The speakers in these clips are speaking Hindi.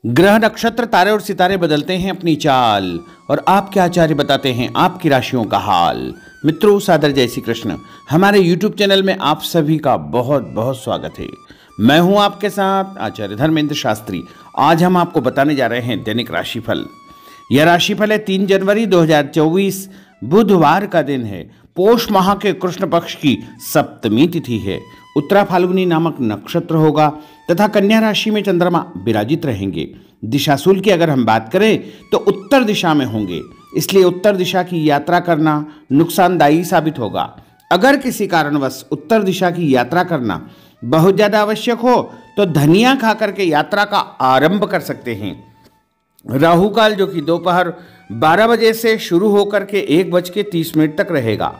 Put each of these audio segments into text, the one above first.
ग्रह नक्षत्र तारे और सितारे बदलते हैं अपनी चाल और आपके आचार्य बताते हैं आपकी राशियों का हाल। मित्रों, सादर जय श्री कृष्ण। हमारे YouTube चैनल में आप सभी का बहुत बहुत स्वागत है। मैं हूं आपके साथ आचार्य धर्मेंद्र शास्त्री। आज हम आपको बताने जा रहे हैं दैनिक राशिफल। यह राशिफल है 3 जनवरी 2024 बुधवार का दिन है। पोष माह के कृष्ण पक्ष की सप्तमी तिथि है। उत्तरा फाल्गुनी नामक नक्षत्र होगा तथा कन्या राशि में चंद्रमा विराजित रहेंगे। दिशाशूल की अगर हम बात करें तो उत्तर दिशा में होंगे, इसलिए उत्तर दिशा की यात्रा करना नुकसानदायी साबित होगा। अगर किसी कारणवश उत्तर दिशा की यात्रा करना बहुत ज्यादा आवश्यक हो तो धनिया खाकर के यात्रा का आरंभ कर सकते हैं। राहु काल जो कि दोपहर 12 बजे से शुरू होकर के 1:30 तक रहेगा।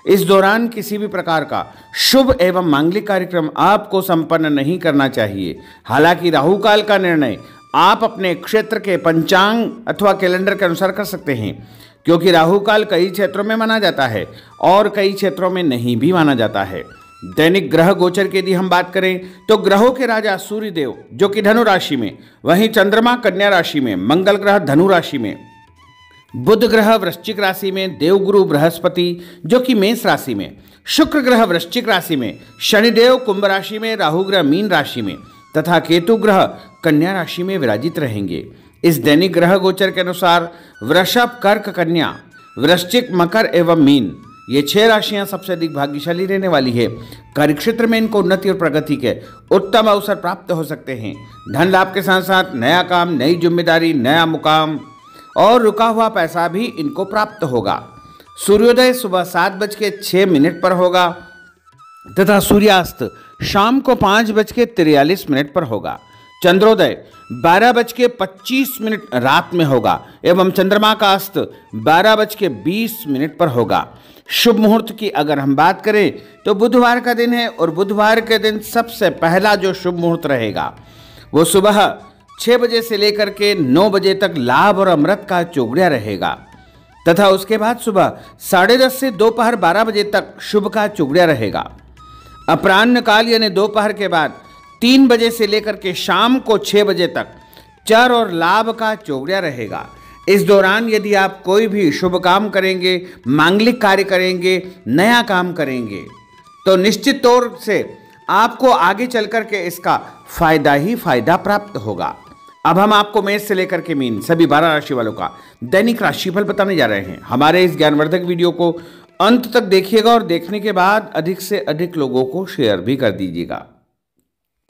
इस दौरान किसी भी प्रकार का शुभ एवं मांगलिक कार्यक्रम आपको संपन्न नहीं करना चाहिए। हालांकि राहु काल का निर्णय आप अपने क्षेत्र के पंचांग अथवा कैलेंडर के अनुसार कर सकते हैं, क्योंकि राहु काल कई क्षेत्रों में माना जाता है और कई क्षेत्रों में नहीं भी माना जाता है। दैनिक ग्रह गोचर की यदि हम बात करें तो ग्रहों के राजा सूर्य देव जो कि धनु राशि में, वहीं चंद्रमा कन्या राशि में, मंगल ग्रह धनु राशि में, बुध ग्रह वृश्चिक राशि में, देवगुरु बृहस्पति जो कि मेष राशि में, शुक्र ग्रह वृश्चिक राशि में, शनिदेव कुंभ राशि में, राहु ग्रह मीन राशि में तथा केतु ग्रह कन्या राशि में विराजित रहेंगे। इस दैनिक ग्रह गोचर के अनुसार वृषभ, कर्क, कन्या, वृश्चिक, मकर एवं मीन ये 6 राशियां सबसे अधिक भाग्यशाली रहने वाली है। कार्यक्षेत्र में इनको उन्नति और प्रगति के उत्तम अवसर प्राप्त हो सकते हैं। धन लाभ के साथ साथ नया काम, नई जिम्मेदारी, नया मुकाम और रुका हुआ पैसा भी इनको प्राप्त होगा। सूर्योदय सुबह 7:06 पर होगा तथा सूर्यास्त शाम को 5:43 पर होगा। चंद्रोदय 12:25 रात में होगा एवं चंद्रमा का अस्त 12:20 पर होगा। शुभ मुहूर्त की अगर हम बात करें तो बुधवार का दिन है और बुधवार के दिन सबसे पहला जो शुभ मुहूर्त रहेगा वो सुबह 6 बजे से लेकर के 9 बजे तक लाभ और अमृत का चौगड़िया रहेगा तथा उसके बाद सुबह 10:30 से दोपहर 12 बजे तक शुभ का चौगड़िया रहेगा। अपराह्न काल यानी दोपहर के बाद 3 बजे से लेकर के शाम को 6 बजे तक चर और लाभ का चौगड़िया रहेगा। इस दौरान यदि आप कोई भी शुभ काम करेंगे, मांगलिक कार्य करेंगे, नया काम करेंगे तो निश्चित तौर से आपको आगे चल कर के इसका फायदा ही फायदा प्राप्त होगा। अब हम आपको मेष से लेकर के मीन सभी 12 राशि वालों का दैनिक राशिफल बताने जा रहे हैं। हमारे इस ज्ञानवर्धक वीडियो को अंत तक देखिएगा और देखने के बाद अधिक से अधिक लोगों को शेयर भी कर दीजिएगा।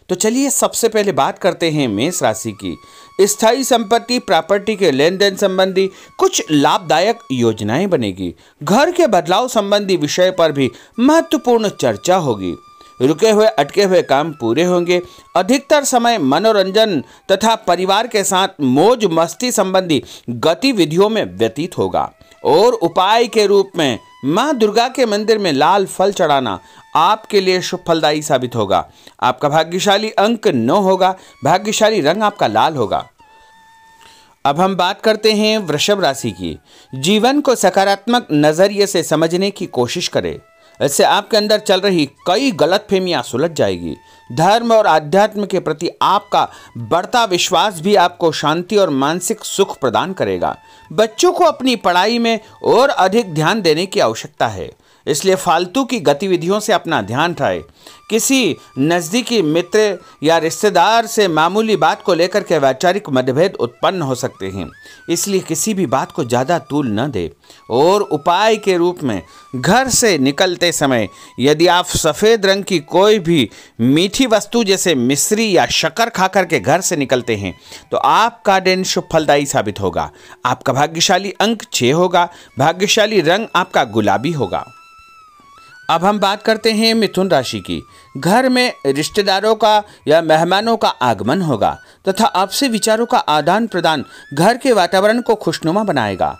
तो चलिए सबसे पहले बात करते हैं मेष राशि की। स्थायी संपत्ति प्रॉपर्टी के लेन देन संबंधी कुछ लाभदायक योजनाएं बनेगी। घर के बदलाव संबंधी विषय पर भी महत्वपूर्ण चर्चा होगी। रुके हुए अटके हुए काम पूरे होंगे। अधिकतर समय मनोरंजन तथा परिवार के साथ मौज मस्ती संबंधी गतिविधियों में व्यतीत होगा और उपाय के रूप में मां दुर्गा के मंदिर में लाल फल चढ़ाना आपके लिए शुभ फलदायी साबित होगा। आपका भाग्यशाली अंक 9 होगा। भाग्यशाली रंग आपका लाल होगा। अब हम बात करते हैं वृषभ राशि की। जीवन को सकारात्मक नजरिए से समझने की कोशिश करें, इससे आपके अंदर चल रही कई गलतफहमियां सुलझ जाएगी। धर्म और आध्यात्म के प्रति आपका बढ़ता विश्वास भी आपको शांति और मानसिक सुख प्रदान करेगा। बच्चों को अपनी पढ़ाई में और अधिक ध्यान देने की आवश्यकता है, इसलिए फालतू की गतिविधियों से अपना ध्यान हटाएं। किसी नज़दीकी मित्र या रिश्तेदार से मामूली बात को लेकर के वैचारिक मतभेद उत्पन्न हो सकते हैं, इसलिए किसी भी बात को ज़्यादा तूल न दें। और उपाय के रूप में घर से निकलते समय यदि आप सफ़ेद रंग की कोई भी मीठी वस्तु जैसे मिश्री या शक्कर खा करके घर से निकलते हैं तो आपका दिन शुभ फलदायी साबित होगा। आपका भाग्यशाली अंक 6 होगा। भाग्यशाली रंग आपका गुलाबी होगा। अब हम बात करते हैं मिथुन राशि की। घर में रिश्तेदारों का या मेहमानों का आगमन होगा तथा आपसे विचारों का आदान प्रदान घर के वातावरण को खुशनुमा बनाएगा।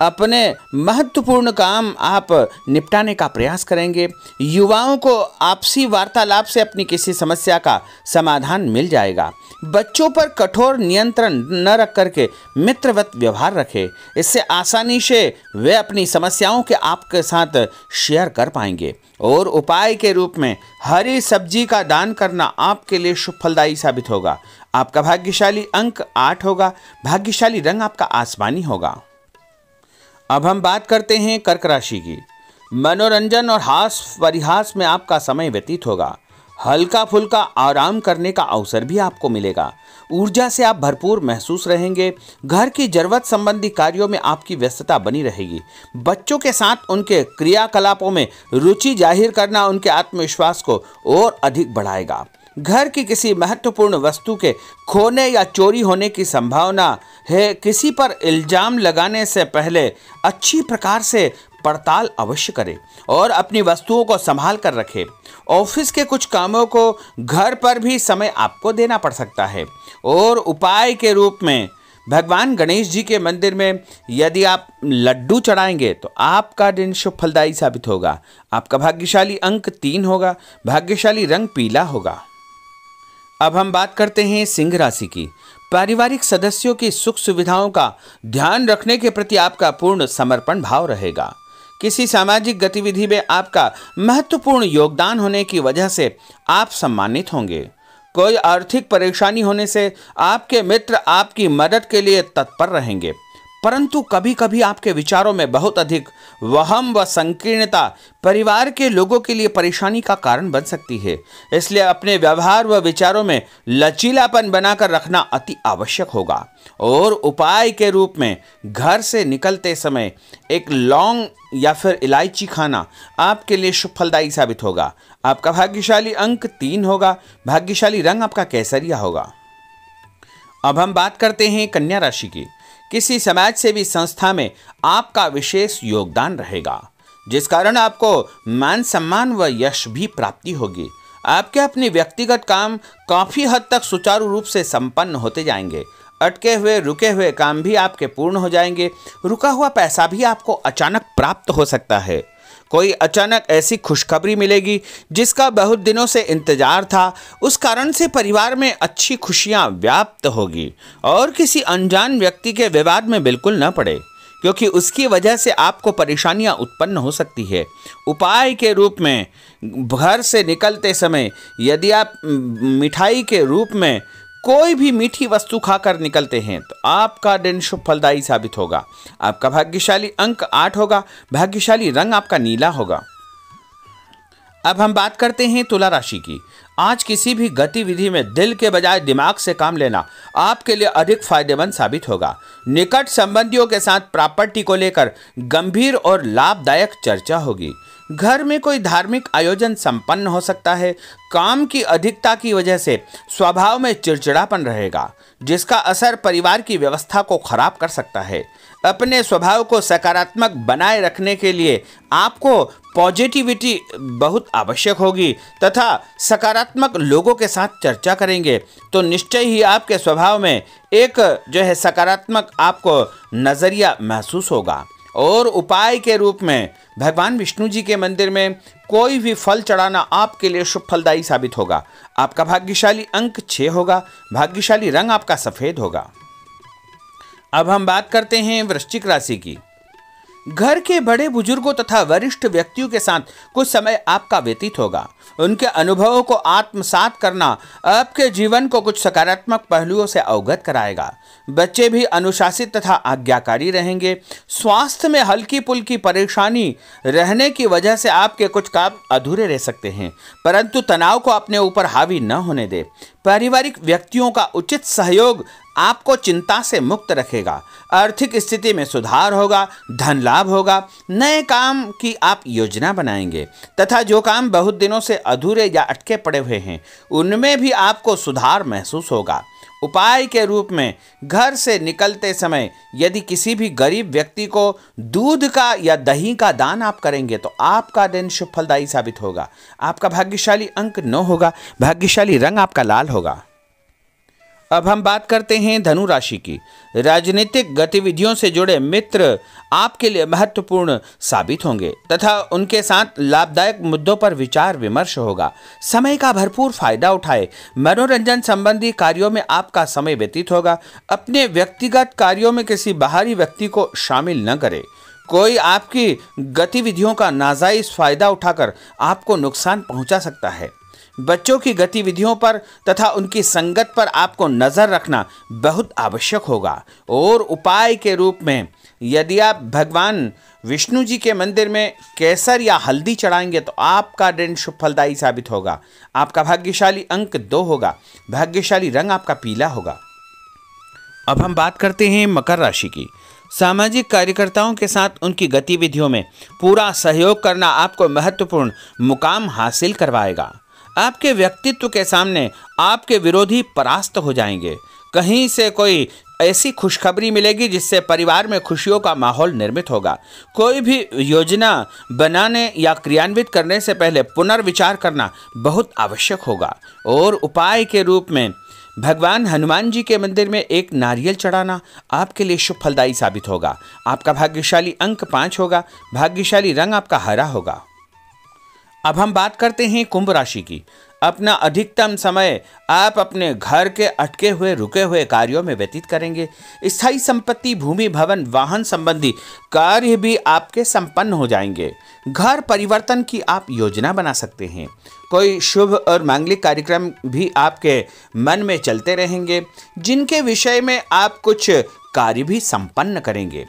अपने महत्वपूर्ण काम आप निपटाने का प्रयास करेंगे। युवाओं को आपसी वार्तालाप से अपनी किसी समस्या का समाधान मिल जाएगा। बच्चों पर कठोर नियंत्रण न रख करके मित्रवत व्यवहार रखें, इससे आसानी से वे अपनी समस्याओं के आपके साथ शेयर कर पाएंगे। और उपाय के रूप में हरी सब्जी का दान करना आपके लिए शुभ फलदायी साबित होगा। आपका भाग्यशाली अंक 8 होगा। भाग्यशाली रंग आपका आसमानी होगा। अब हम बात करते हैं कर्क राशि की। मनोरंजन और हास परिहास में आपका समय व्यतीत होगा। हल्का फुल्का आराम करने का अवसर भी आपको मिलेगा। ऊर्जा से आप भरपूर महसूस रहेंगे। घर की जरूरत संबंधी कार्यों में आपकी व्यस्तता बनी रहेगी। बच्चों के साथ उनके क्रियाकलापों में रुचि जाहिर करना उनके आत्मविश्वास को और अधिक बढ़ाएगा। घर की किसी महत्वपूर्ण वस्तु के खोने या चोरी होने की संभावना है। किसी पर इल्जाम लगाने से पहले अच्छी प्रकार से पड़ताल अवश्य करें और अपनी वस्तुओं को संभाल कर रखें। ऑफिस के कुछ कामों को घर पर भी समय आपको देना पड़ सकता है। और उपाय के रूप में भगवान गणेश जी के मंदिर में यदि आप लड्डू चढ़ाएंगे तो आपका दिन शुभ फलदायी साबित होगा। आपका भाग्यशाली अंक 3 होगा। भाग्यशाली रंग पीला होगा। अब हम बात करते हैं सिंह राशि की। पारिवारिक सदस्यों की सुख सुविधाओं का ध्यान रखने के प्रति आपका पूर्ण समर्पण भाव रहेगा। किसी सामाजिक गतिविधि में आपका महत्वपूर्ण योगदान होने की वजह से आप सम्मानित होंगे। कोई आर्थिक परेशानी होने से आपके मित्र आपकी मदद के लिए तत्पर रहेंगे, परंतु कभी कभी आपके विचारों में बहुत अधिक वहम व संकीर्णता परिवार के लोगों के लिए परेशानी का कारण बन सकती है। इसलिए अपने व्यवहार व विचारों में लचीलापन बनाकर रखना अति आवश्यक होगा। और उपाय के रूप में घर से निकलते समय एक लौंग या फिर इलायची खाना आपके लिए शुभ फलदायी साबित होगा। आपका भाग्यशाली अंक 3 होगा। भाग्यशाली रंग आपका केसरिया होगा। अब हम बात करते हैं कन्या राशि की। किसी समाज सेवी संस्था में आपका विशेष योगदान रहेगा, जिस कारण आपको मान सम्मान व यश भी प्राप्ति होगी। आपके अपने व्यक्तिगत काम काफी हद तक सुचारू रूप से संपन्न होते जाएंगे। अटके हुए रुके हुए काम भी आपके पूर्ण हो जाएंगे। रुका हुआ पैसा भी आपको अचानक प्राप्त हो सकता है। कोई अचानक ऐसी खुशखबरी मिलेगी जिसका बहुत दिनों से इंतजार था। उस कारण से परिवार में अच्छी खुशियां व्याप्त होगी। और किसी अनजान व्यक्ति के विवाद में बिल्कुल न पड़े, क्योंकि उसकी वजह से आपको परेशानियां उत्पन्न हो सकती है। उपाय के रूप में घर से निकलते समय यदि आप मिठाई के रूप में कोई भी मीठी वस्तु खाकर निकलते हैं तो आपका दिन शुभ फलदायी साबित होगा। आपका भाग्यशाली अंक 8 होगा। भाग्यशाली रंग आपका नीला होगा। अब हम बात करते हैं तुला राशि की। आज किसी भी गतिविधि में दिल के बजाय दिमाग से काम लेना आपके लिए अधिक फायदेमंद साबित होगा। निकट संबंधियों के साथ प्रॉपर्टी को लेकर गंभीर और लाभदायक चर्चा होगी। घर में कोई धार्मिक आयोजन संपन्न हो सकता है। काम की अधिकता की वजह से स्वभाव में चिड़चिड़ापन रहेगा, जिसका असर परिवार की व्यवस्था को खराब कर सकता है। अपने स्वभाव को सकारात्मक बनाए रखने के लिए आपको पॉजिटिविटी बहुत आवश्यक होगी तथा सकारात्मक लोगों के साथ चर्चा करेंगे तो निश्चय ही आपके स्वभाव में एक सकारात्मक आपको नज़रिया महसूस होगा। और उपाय के रूप में भगवान विष्णु जी के मंदिर में कोई भी फल चढ़ाना आपके लिए शुभ फलदायी साबित होगा। आपका भाग्यशाली अंक 6 होगा। भाग्यशाली रंग आपका सफेद होगा। अब हम बात करते हैं वृश्चिक राशि की। घर के बड़े बुजुर्गों तथा वरिष्ठ व्यक्तियों के साथ कुछ समय आपका व्यतीत होगा। उनके अनुभवों को आत्मसात करना आपके जीवन को कुछ सकारात्मक पहलुओं से अवगत कराएगा। बच्चे भी अनुशासित तथा आज्ञाकारी रहेंगे। स्वास्थ्य में हल्की पुल्की परेशानी रहने की वजह से आपके कुछ काम अधूरे रह सकते हैं, परंतु तनाव को अपने ऊपर हावी न होने दे। पारिवारिक व्यक्तियों का उचित सहयोग आपको चिंता से मुक्त रखेगा। आर्थिक स्थिति में सुधार होगा, धन लाभ होगा। नए काम की आप योजना बनाएंगे तथा जो काम बहुत दिनों से अधूरे या अटके पड़े हुए हैं उनमें भी आपको सुधार महसूस होगा। उपाय के रूप में घर से निकलते समय यदि किसी भी गरीब व्यक्ति को दूध का या दही का दान आप करेंगे तो आपका दिन शुभ फलदायी साबित होगा। आपका भाग्यशाली अंक 9 होगा। भाग्यशाली रंग आपका लाल होगा। अब हम बात करते हैं धनु राशि की। राजनीतिक गतिविधियों से जुड़े मित्र आपके लिए महत्वपूर्ण साबित होंगे तथा उनके साथ लाभदायक मुद्दों पर विचार विमर्श होगा। समय का भरपूर फायदा उठाए। मनोरंजन संबंधी कार्यों में आपका समय व्यतीत होगा। अपने व्यक्तिगत कार्यों में किसी बाहरी व्यक्ति को शामिल न करें। कोई आपकी गतिविधियों का नाजायज फायदा उठाकर आपको नुकसान पहुंचा सकता है। बच्चों की गतिविधियों पर तथा उनकी संगत पर आपको नज़र रखना बहुत आवश्यक होगा। और उपाय के रूप में यदि आप भगवान विष्णु जी के मंदिर में केसर या हल्दी चढ़ाएंगे तो आपका दिन शुभ फलदायी साबित होगा। आपका भाग्यशाली अंक 2 होगा। भाग्यशाली रंग आपका पीला होगा। अब हम बात करते हैं मकर राशि की। सामाजिक कार्यकर्ताओं के साथ उनकी गतिविधियों में पूरा सहयोग करना आपको महत्वपूर्ण मुकाम हासिल करवाएगा। आपके व्यक्तित्व के सामने आपके विरोधी परास्त हो जाएंगे। कहीं से कोई ऐसी खुशखबरी मिलेगी जिससे परिवार में खुशियों का माहौल निर्मित होगा। कोई भी योजना बनाने या क्रियान्वित करने से पहले पुनर्विचार करना बहुत आवश्यक होगा। और उपाय के रूप में भगवान हनुमान जी के मंदिर में एक नारियल चढ़ाना आपके लिए शुभ फलदायी साबित होगा। आपका भाग्यशाली अंक 5 होगा। भाग्यशाली रंग आपका हरा होगा। अब हम बात करते हैं कुंभ राशि की। अपना अधिकतम समय आप अपने घर के अटके हुए रुके हुए कार्यों में व्यतीत करेंगे। स्थायी संपत्ति, भूमि, भवन, वाहन संबंधी कार्य भी आपके संपन्न हो जाएंगे। घर परिवर्तन की आप योजना बना सकते हैं। कोई शुभ और मांगलिक कार्यक्रम भी आपके मन में चलते रहेंगे, जिनके विषय में आप कुछ कार्य भी संपन्न करेंगे।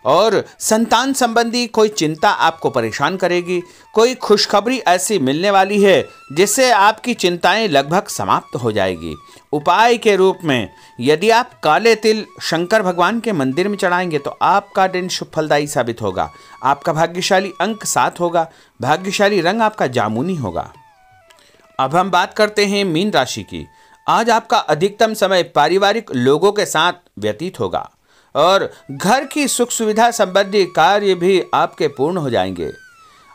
और संतान संबंधी कोई चिंता आपको परेशान करेगी। कोई खुशखबरी ऐसी मिलने वाली है जिससे आपकी चिंताएं लगभग समाप्त हो जाएगी। उपाय के रूप में यदि आप काले तिल शंकर भगवान के मंदिर में चढ़ाएंगे तो आपका दिन शुभ फलदायी साबित होगा। आपका भाग्यशाली अंक 7 होगा। भाग्यशाली रंग आपका जामुनी होगा। अब हम बात करते हैं मीन राशि की। आज आपका अधिकतम समय पारिवारिक लोगों के साथ व्यतीत होगा और घर की सुख सुविधा संबंधी कार्य भी आपके पूर्ण हो जाएंगे।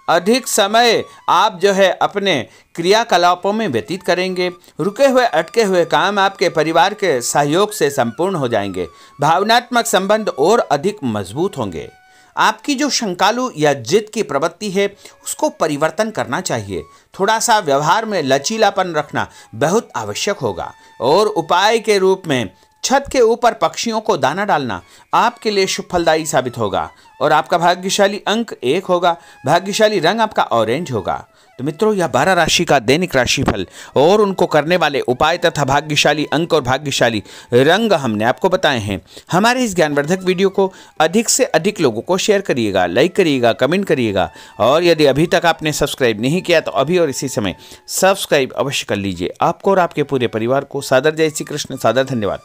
अधिक समय आप अपने क्रियाकलापों में व्यतीत करेंगे। रुके हुए अटके हुए काम आपके परिवार के सहयोग से संपूर्ण हो जाएंगे। भावनात्मक संबंध और अधिक मजबूत होंगे। आपकी जो शंकालु या जिद की प्रवृत्ति है उसको परिवर्तन करना चाहिए। थोड़ा सा व्यवहार में लचीलापन रखना बहुत आवश्यक होगा। और उपाय के रूप में छत के ऊपर पक्षियों को दाना डालना आपके लिए शुभ फलदायी साबित होगा। और आपका भाग्यशाली अंक 1 होगा। भाग्यशाली रंग आपका ऑरेंज होगा। तो मित्रों, यह 12 राशि का दैनिक राशिफल और उनको करने वाले उपाय तथा भाग्यशाली अंक और भाग्यशाली रंग हमने आपको बताए हैं। हमारे इस ज्ञानवर्धक वीडियो को अधिक से अधिक लोगों को शेयर करिएगा, लाइक करिएगा, कमेंट करिएगा। और यदि अभी तक आपने सब्सक्राइब नहीं किया तो अभी और इसी समय सब्सक्राइब अवश्य कर लीजिए। आपको और आपके पूरे परिवार को सादर जय श्री कृष्ण, सादर धन्यवाद।